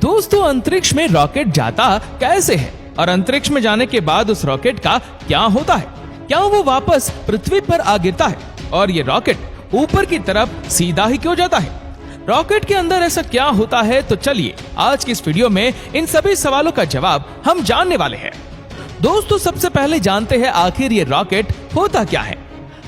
दोस्तों, अंतरिक्ष में रॉकेट जाता कैसे है और अंतरिक्ष में जाने के बाद उस रॉकेट का क्या होता है? क्या वो वापस पृथ्वी पर आ गिरता है? और ये रॉकेट ऊपर की तरफ सीधा ही क्यों जाता है? रॉकेट के अंदर ऐसा क्या होता है? तो चलिए आज की इस वीडियो में इन सभी सवालों का जवाब हम जानने वाले हैं। दोस्तों, सबसे पहले जानते हैं आखिर ये रॉकेट होता क्या है।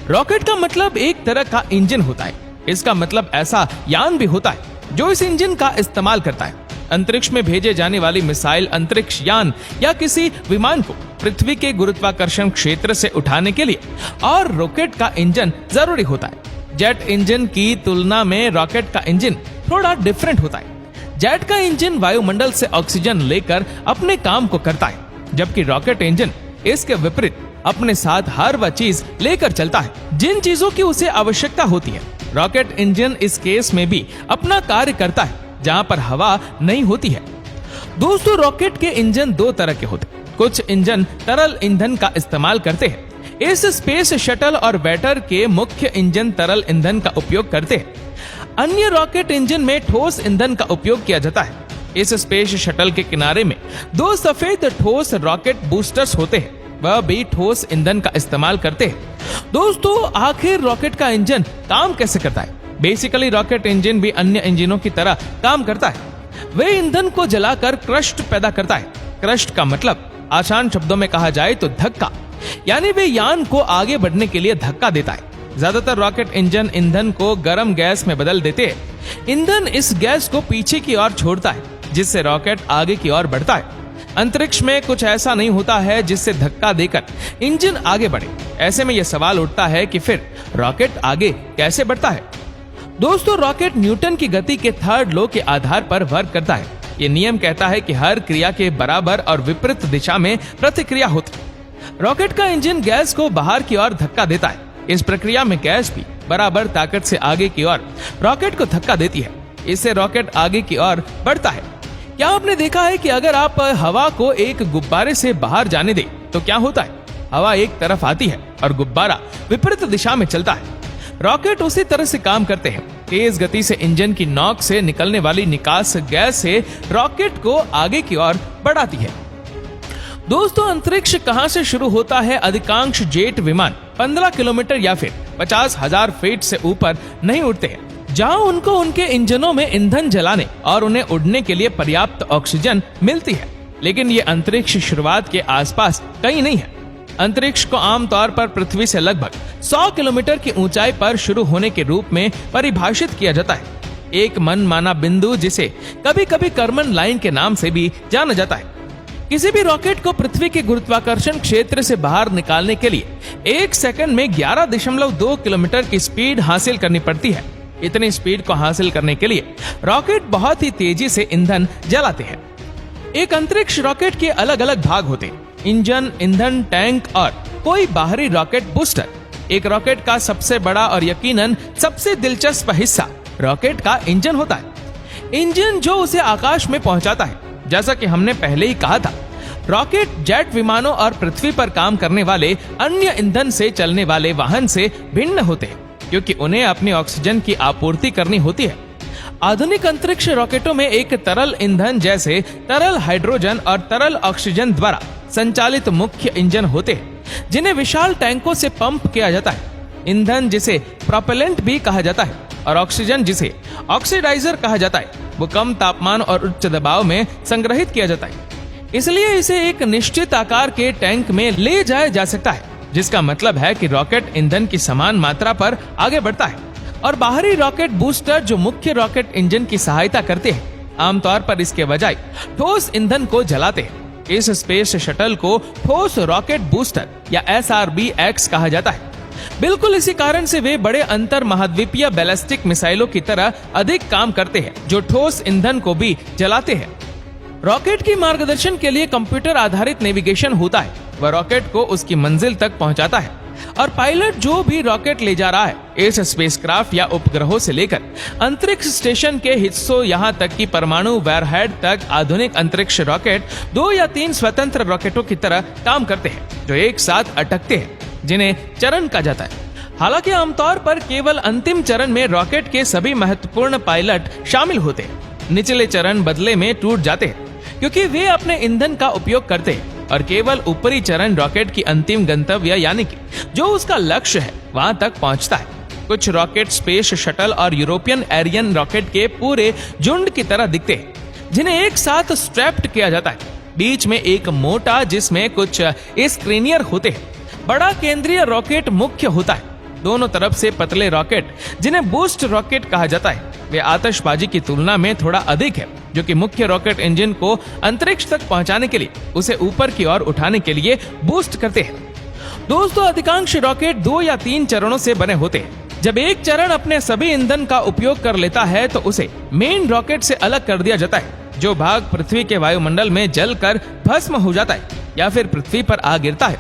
रॉकेट का मतलब एक तरह का इंजन होता है। इसका मतलब ऐसा यान भी होता है जो इस इंजन का इस्तेमाल करता है। अंतरिक्ष में भेजे जाने वाली मिसाइल, अंतरिक्ष यान या किसी विमान को पृथ्वी के गुरुत्वाकर्षण क्षेत्र से उठाने के लिए और रॉकेट का इंजन जरूरी होता है। जेट इंजन की तुलना में रॉकेट का इंजन थोड़ा डिफरेंट होता है। जेट का इंजन वायुमंडल से ऑक्सीजन लेकर अपने काम को करता है, जबकि रॉकेट इंजन इसके विपरीत अपने साथ हर वह चीज लेकर चलता है जिन चीजों की उसे आवश्यकता होती है। रॉकेट इंजन इस केस में भी अपना कार्य करता है जहां पर हवा नहीं होती है। दोस्तों, रॉकेट के इंजन दो तरह के होते हैं। कुछ इंजन तरल ईंधन का इस्तेमाल करते हैं। इस स्पेस शटल और वेटर के मुख्य इंजन तरल ईंधन का उपयोग करते हैं। अन्य रॉकेट इंजन में ठोस ईंधन का उपयोग किया जाता है। इस स्पेस शटल के किनारे में दो सफेद ठोस रॉकेट बूस्टर्स होते हैं, वह भी ठोस ईंधन का इस्तेमाल करते हैं। दोस्तों, आखिर रॉकेट का इंजन काम कैसे करता है? बेसिकली रॉकेट इंजन भी अन्य इंजनों की तरह काम करता है। वे ईंधन को जलाकर क्रस्ट पैदा करता है। क्रस्ट का मतलब आसान शब्दों में कहा जाए तो धक्का, यानी वे यान को आगे बढ़ने के लिए धक्का देता है। ज्यादातर रॉकेट इंजन ईंधन को गर्म गैस में बदल देते हैं। ईंधन इस गैस को पीछे की ओर छोड़ता है, जिससे रॉकेट आगे की ओर बढ़ता है। अंतरिक्ष में कुछ ऐसा नहीं होता है जिससे धक्का देकर इंजन आगे बढ़े। ऐसे में यह सवाल उठता है कि फिर रॉकेट आगे कैसे बढ़ता है? दोस्तों, रॉकेट न्यूटन की गति के थर्ड लॉ के आधार पर वर्क करता है। यह नियम कहता है कि हर क्रिया के बराबर और विपरीत दिशा में प्रतिक्रिया होती है। रॉकेट का इंजन गैस को बाहर की ओर धक्का देता है। इस प्रक्रिया में गैस भी बराबर ताकत से आगे की ओर रॉकेट को धक्का देती है। इससे रॉकेट आगे की ओर बढ़ता है। क्या आपने देखा है कि अगर आप हवा को एक गुब्बारे से बाहर जाने दें तो क्या होता है? हवा एक तरफ आती है और गुब्बारा विपरीत दिशा में चलता है। रॉकेट उसी तरह से काम करते हैं। तेज गति से इंजन की नोक से निकलने वाली निकास गैस से रॉकेट को आगे की ओर बढ़ाती है। दोस्तों, अंतरिक्ष कहां से शुरू होता है? अधिकांश जेट विमान 15 किलोमीटर या फिर 50,000 फीट से ऊपर नहीं उड़ते हैं, जहां उनको उनके इंजनों में ईंधन जलाने और उन्हें उड़ने के लिए पर्याप्त ऑक्सीजन मिलती है। लेकिन ये अंतरिक्ष शुरुआत के आसपास कहीं नहीं है। अंतरिक्ष को आमतौर पर पृथ्वी से लगभग 100 किलोमीटर की ऊंचाई पर शुरू होने के रूप में परिभाषित किया जाता है। एक मनमाना बिंदु, जिसे कभी कभी कर्मन लाइन के नाम से भी जाना जाता है। किसी भी रॉकेट को पृथ्वी के गुरुत्वाकर्षण क्षेत्र से बाहर निकालने के लिए 1 सेकंड में 11.2 किलोमीटर की स्पीड हासिल करनी पड़ती है। इतनी स्पीड को हासिल करने के लिए रॉकेट बहुत ही तेजी से ईंधन जलाते हैं। एक अंतरिक्ष रॉकेट के अलग अलग भाग होते हैं: इंजन, ईंधन टैंक और कोई बाहरी रॉकेट बूस्टर। एक रॉकेट का सबसे बड़ा और यकीनन सबसे दिलचस्प हिस्सा रॉकेट का इंजन होता है। इंजन जो उसे आकाश में पहुंचाता है। जैसा कि हमने पहले ही कहा था, रॉकेट जेट विमानों और पृथ्वी पर काम करने वाले अन्य ईंधन से चलने वाले वाहन से भिन्न होते हैं, क्योंकि उन्हें अपनी ऑक्सीजन की आपूर्ति करनी होती है। आधुनिक अंतरिक्ष रॉकेटों में एक तरल ईंधन जैसे तरल हाइड्रोजन और तरल ऑक्सीजन द्वारा संचालित मुख्य इंजन होते हैं, जिन्हें विशाल टैंकों से पंप किया जाता है। ईंधन, जिसे प्रोपेलेंट भी कहा जाता है, और ऑक्सीजन, जिसे ऑक्सीडाइजर कहा जाता है, वो कम तापमान और उच्च दबाव में संग्रहित किया जाता है। इसलिए इसे एक निश्चित आकार के टैंक में ले जाया जा सकता है, जिसका मतलब है कि रॉकेट ईंधन की समान मात्रा पर आगे बढ़ता है। और बाहरी रॉकेट बूस्टर, जो मुख्य रॉकेट इंजन की सहायता करते हैं, आमतौर पर इसके बजाय ठोस ईंधन को जलाते हैं। इस स्पेस शटल को ठोस रॉकेट बूस्टर या SRB-X कहा जाता है। बिल्कुल इसी कारण से वे बड़े अंतर महाद्वीपीय बैलिस्टिक मिसाइलों की तरह अधिक काम करते हैं, जो ठोस ईंधन को भी जलाते हैं। रॉकेट की मार्गदर्शन के लिए कंप्यूटर आधारित नेविगेशन होता है। वह रॉकेट को उसकी मंजिल तक पहुंचाता है, और पायलट जो भी रॉकेट ले जा रहा है, इस स्पेसक्राफ्ट या उपग्रहों से लेकर अंतरिक्ष स्टेशन के हिस्सों, यहां तक कि परमाणु वॉरहेड तक, आधुनिक अंतरिक्ष रॉकेट 2 या 3 स्वतंत्र रॉकेटों की तरह काम करते हैं, जो एक साथ अटकते हैं, जिन्हें चरण कहा जाता है। हालांकि आमतौर पर केवल अंतिम चरण में रॉकेट के सभी महत्वपूर्ण पायलट शामिल होते हैं। निचले चरण बदले में टूट जाते हैं क्योंकि वे अपने ईंधन का उपयोग करते हैं और केवल ऊपरी चरण रॉकेट की अंतिम गंतव्य यानी कि जो उसका लक्ष्य है वहां तक पहुंचता है। कुछ रॉकेट स्पेस शटल और यूरोपियन एरियन रॉकेट के पूरे झुंड की तरह दिखते हैं जिन्हें एक साथ स्ट्रैप्ड किया जाता है। बीच में एक मोटा जिसमें कुछ स्क्रीनियर होते हैं बड़ा केंद्रीय रॉकेट मुख्य होता है। दोनों तरफ से पतले रॉकेट जिन्हें बूस्ट रॉकेट कहा जाता है वे आतिशबाजी की तुलना में थोड़ा अधिक है जो कि मुख्य रॉकेट इंजन को अंतरिक्ष तक पहुंचाने के लिए उसे ऊपर की ओर उठाने के लिए बूस्ट करते हैं। दोस्तों अधिकांश रॉकेट 2 या 3 चरणों से बने होते हैं। जब एक चरण अपने सभी ईंधन का उपयोग कर लेता है तो उसे मेन रॉकेट से अलग कर दिया जाता है। जो भाग पृथ्वी के वायुमंडल में जलकर भस्म हो जाता है या फिर पृथ्वी पर आ गिरता है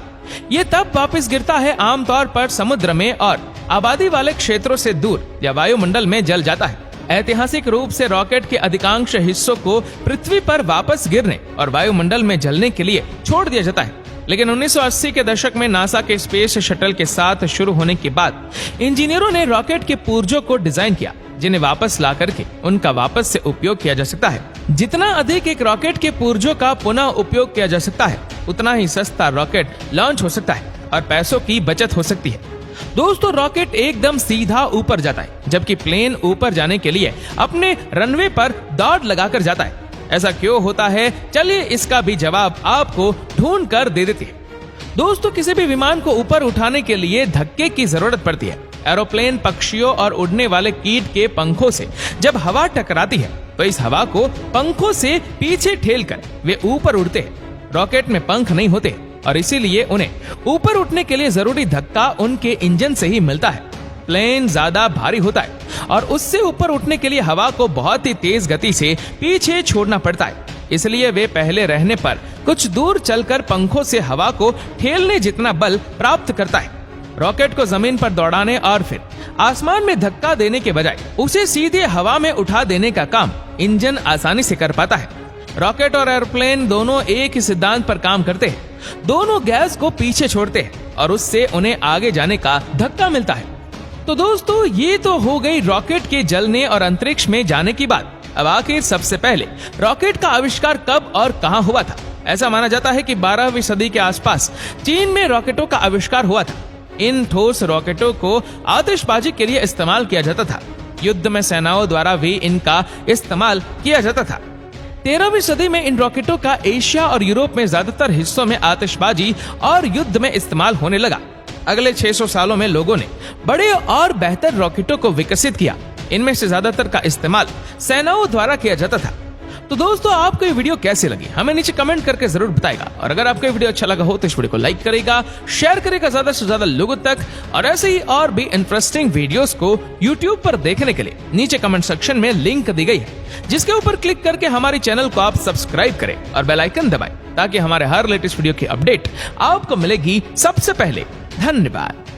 ये तब वापस गिरता है आमतौर पर समुद्र में और आबादी वाले क्षेत्रों से दूर या वायुमंडल में जल जाता है। ऐतिहासिक रूप से रॉकेट के अधिकांश हिस्सों को पृथ्वी पर वापस गिरने और वायुमंडल में जलने के लिए छोड़ दिया जाता है। लेकिन 1980 के दशक में नासा के स्पेस शटल के साथ शुरू होने के बाद इंजीनियरों ने रॉकेट के पुर्जों को डिजाइन किया जिन्हें वापस ला करके उनका वापस से उपयोग किया जा सकता है। जितना अधिक एक रॉकेट के पुर्जों का पुनः उपयोग किया जा सकता है उतना ही सस्ता रॉकेट लॉन्च हो सकता है और पैसों की बचत हो सकती है। दोस्तों रॉकेट एकदम सीधा ऊपर जाता है जबकि प्लेन ऊपर जाने के लिए अपने रनवे पर दौड़ लगाकर जाता है। ऐसा क्यों होता है चलिए इसका भी जवाब आपको ढूंढ कर दे देते हैं। दोस्तों किसी भी विमान को ऊपर उठाने के लिए धक्के की जरूरत पड़ती है। एरोप्लेन पक्षियों और उड़ने वाले कीट के पंखों से जब हवा टकराती है तो इस हवा को पंखों से पीछे ठेलकर वे ऊपर उड़ते हैं। रॉकेट में पंख नहीं होते और इसीलिए उन्हें ऊपर उठने के लिए जरूरी धक्का उनके इंजन से ही मिलता है। प्लेन ज्यादा भारी होता है और उससे ऊपर उठने के लिए हवा को बहुत ही तेज गति से पीछे छोड़ना पड़ता है। इसलिए वे पहले रहने पर कुछ दूर चलकर पंखों से हवा को ठेलने जितना बल प्राप्त करता है। रॉकेट को जमीन पर दौड़ाने और फिर आसमान में धक्का देने के बजाय उसे सीधे हवा में उठा देने का काम इंजन आसानी से कर पाता है। रॉकेट और एरोप्लेन दोनों एक ही सिद्धांत पर काम करते हैं। दोनों गैस को पीछे छोड़ते हैं और उससे उन्हें आगे जाने का धक्का मिलता है। तो दोस्तों ये तो हो गई रॉकेट के जलने और अंतरिक्ष में जाने की बात। अब आखिर सबसे पहले रॉकेट का आविष्कार कब और कहां हुआ था? ऐसा माना जाता है कि 12वीं सदी के आसपास चीन में रॉकेटों का आविष्कार हुआ था। इन ठोस रॉकेटों को आतिशबाजी के लिए इस्तेमाल किया जाता था। युद्ध में सेनाओं द्वारा भी इनका इस्तेमाल किया जाता था। 13वीं सदी में इन रॉकेटों का एशिया और यूरोप में ज्यादातर हिस्सों में आतिशबाजी और युद्ध में इस्तेमाल होने लगा। अगले 600 सालों में लोगों ने बड़े और बेहतर रॉकेटों को विकसित किया। इनमें से ज्यादातर का इस्तेमाल सेनाओं द्वारा किया जाता था। तो दोस्तों आपको ये वीडियो कैसी लगी हमें नीचे कमेंट करके जरूर बताएगा। और अगर आपको ये वीडियो अच्छा लगा हो तो इस वीडियो को लाइक करेगा, शेयर करेगा ज्यादा से ज्यादा लोगों तक। और ऐसे ही और भी इंटरेस्टिंग वीडियोस को यूट्यूब पर देखने के लिए नीचे कमेंट सेक्शन में लिंक दी गई है जिसके ऊपर क्लिक करके हमारे चैनल को आप सब्सक्राइब करें और बेल आइकन दबाएं ताकि हमारे हर लेटेस्ट वीडियो की अपडेट आपको मिलेगी सबसे पहले। धन्यवाद।